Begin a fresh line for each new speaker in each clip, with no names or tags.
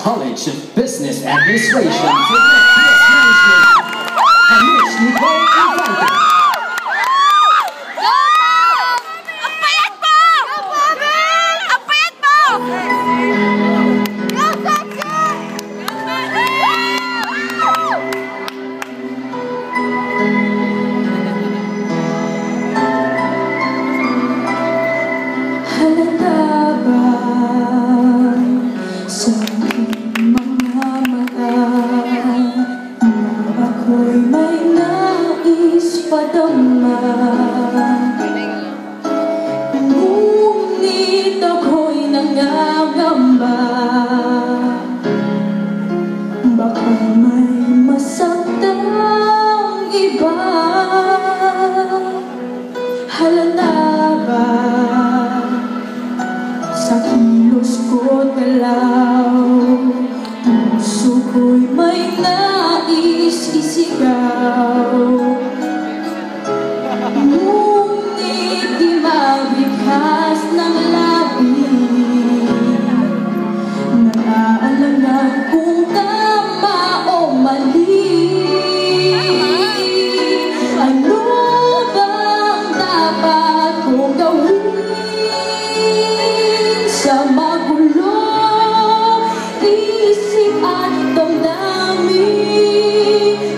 College of Business Administration for Business Management, Amish Nicole Infante.
Ang payat mo! Ang payat mo! Go, Sachi!
Halata ba sa aking mga mata na ako'y may nais padama? Ngunit ako'y nangangamba, baka may masaktan iba. Halata ba sa kilos ko't galaw, puso ko'y may nais isigaw? Ngunit di mabigkas ng labi, nag-aalangan kung tama o mali. Ano bang dapat kong gawin sa magulo isip at damdamin?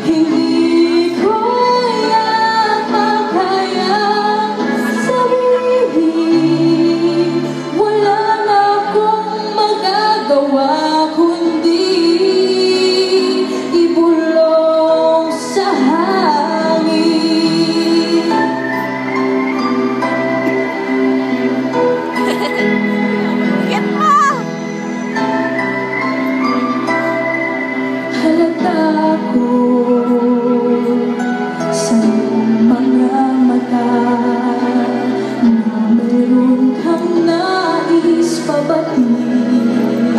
Hindi ko yata kayang sabihin, wala na akong magagawa kundi ibulong sa hangin.
Get mo!
Halata ko sa iyong mga mata na meron kang nais pabatid.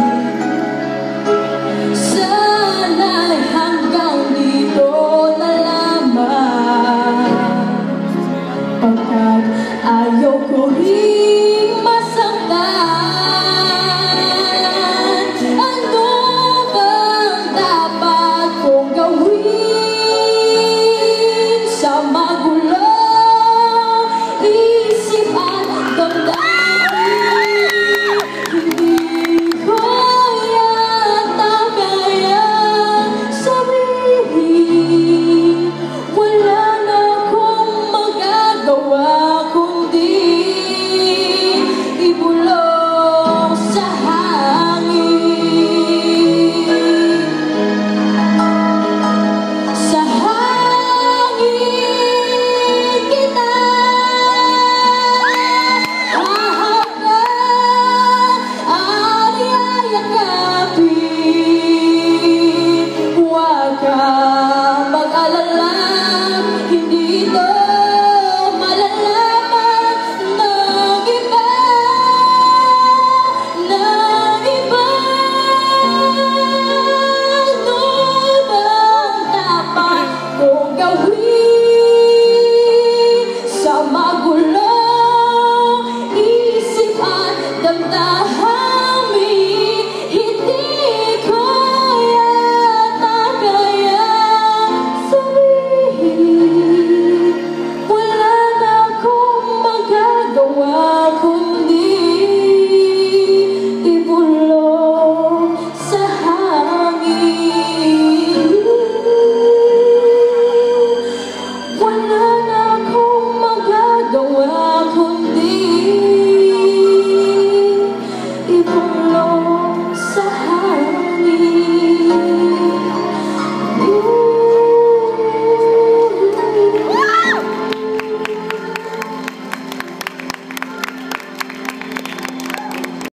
Sana'y hanggang dito na lamang, pagkat ayaw ko ring masaktan. Ano bang dapat kong gawin sa magulo isip at damdamin? Hindi ko yata kayang sabihin, wala na akong magagawa kundi ibulong sa hangin. Sa hangin kita hahawkan at iyayakapin. Huwag kang mag-alala, hindi ito malalaman ng iba, ng iba. Ano bang dapat kong gawin sa magulo isip at damdamin? Hindi ko yata kayang sabihin, wala na akong magagawa kundi ibulong sa hangin. Wala na akong magagawa kundi ibulong